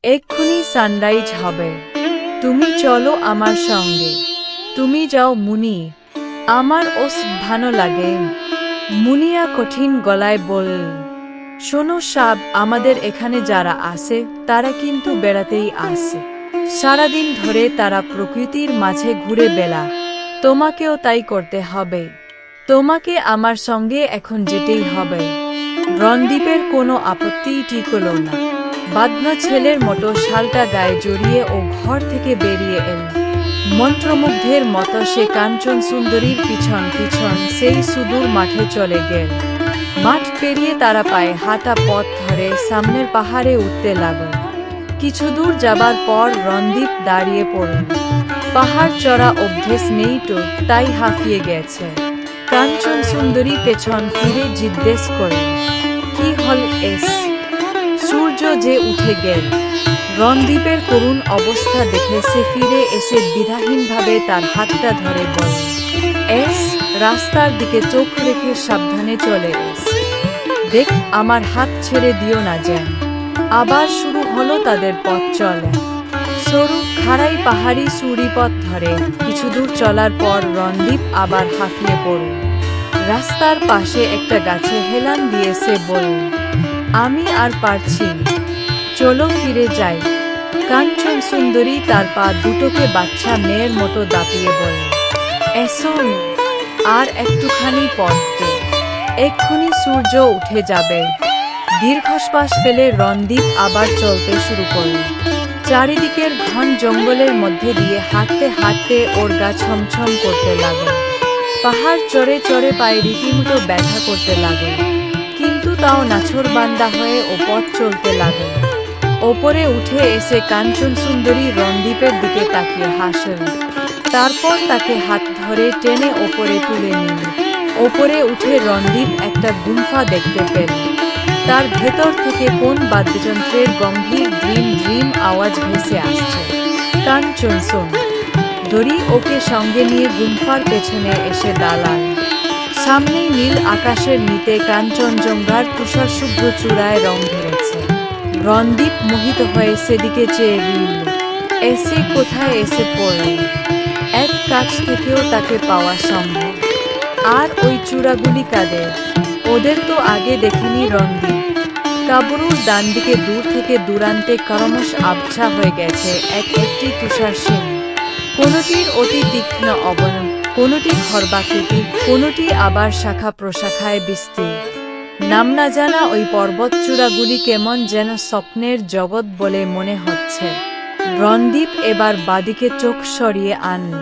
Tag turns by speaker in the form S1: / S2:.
S1: এক্ষুনি সানরাইজ হবে। তুমি চলো আমার সঙ্গে। তুমি যাও মুনি। আমার ওস ভালো লাগে। মুনিয়া কঠিন গলায় বলল, শোনো সাব, আমাদের এখানে যারা আসে তারা কিন্তু বেড়াতেই আসে। সারাদিন ধরে তারা প্রকৃতির মাঝে ঘুরে বেড়া। তোমাকেও তাই করতে হবে। তোমাকে আমার সঙ্গে এখন যেতেই হবে। রণদীপের কোনো আপত্তিই টিকল না। বাধ্য ছেলের মতো শালটা গায়ে জড়িয়ে ও ঘর থেকে বেরিয়ে এল। মন্ত্রমুগ্ধের মতো সে কাঞ্চন সুন্দরীর পিছন পিছন সেই সুদূর মাঠে চলে গেল। মাঠ পেরিয়ে তারা পায়ে হাঁটা পথ ধরে সামনের পাহাড়ে উঠতে লাগল। কিছু দূর যাবার পর রণদীপ দাঁড়িয়ে পড়ল। পাহাড় চড়া অভ্যেস নেই তো, তাই হাঁফিয়ে গেছে। কাঞ্চন সুন্দরী পেছন ফিরে জিজ্ঞেস করে, কি হল এস? সূর্য যে উঠে গেল। রণদীপের করুণ অবস্থা দেখে সে ফিরে এসে দ্বিধাহীনভাবে তার হাতটা ধরে বলল, এস, রাস্তার দিকে চোখ রেখে সাবধানে চলে এস। দেখ, আমার হাত ছেড়ে দিও না যেন। আবার শুরু হলো তাদের পথ চলে। সরু খাড়াই পাহাড়ি সুড়িপথ ধরে কিছু দূর চলার পর রণদীপ আবার হাঁফিয়ে পড়ল। রাস্তার পাশে একটা গাছে হেলান দিয়ে সে বলল, আমি আর পারছি না, চলো ফিরে যাই। কাঞ্চন সুন্দরী তার পা দুটোকে বাচ্চা মেয়ের মতো দাপিয়ে বলল, এসো না, আর একটুখানি পথ দে, এক্ষুনি সূর্য উঠে যাবে। দীর্ঘশ্বাস ফেলে রণদীপ আবার চলতে শুরু করল। চারিদিকের ঘন জঙ্গলের মধ্যে দিয়ে হাঁটতে হাঁটতে ওর গা ছমছম করতে লাগল। পাহাড় চড়ে চড়ে পায়ে রীতিমতো ব্যথা করতে লাগল, কিন্তু তাও নাছোড়বান্দা হয়ে ও পথ চলতে লাগল। ওপরে উঠে এসে কাঞ্চন সুন্দরী রণদীপের দিকে তাকিয়ে হাসল। তারপর তাকে হাত ধরে টেনে ওপরে তুলে নিল। ওপরে উঠে রণদীপ একটা গুম্ফা দেখতে পেল। তার ভেতর থেকে কোন বাদ্যযন্ত্রের গম্ভীর ড্রিম ড্রিম আওয়াজ ভেসে আসছে। কাঞ্চন সুন্দরী ওকে সঙ্গে নিয়ে গুম্ফার পেছনে এসে দাঁড়াল। সামনেই নীল আকাশের নিতে কাঞ্চনজঙ্ঘার তুষার শুভ্র চূড়ায় রং ধরেছে। রণদীপ মোহিত হয়ে সেদিকে চেয়ে রইল। এসে কোথায় এসে পড়ল। এক কাছ থেকেও তাকে পাওয়া সম্ভব। আর ওই চূড়াগুলি কাদের? ওদের তো আগে দেখেনি রণদীপ। কাবরুর ডান দিকে দূর থেকে দূরান্তে ক্রমশ আবছা হয়ে গেছে একটি তুষার সীম। কোনটির অতি তীক্ষ্ণ অবনম, কোনটি খর্বাকৃতি, কোনটি আবার শাখা প্রশাখায় বিস্তৃত। নাম না জানা ওই পর্বতচূড়াগুলি কেমন যেন স্বপ্নের জগৎ বলে মনে হচ্ছে। রণদীপ এবার বাদিকে চোখ সরিয়ে আনল।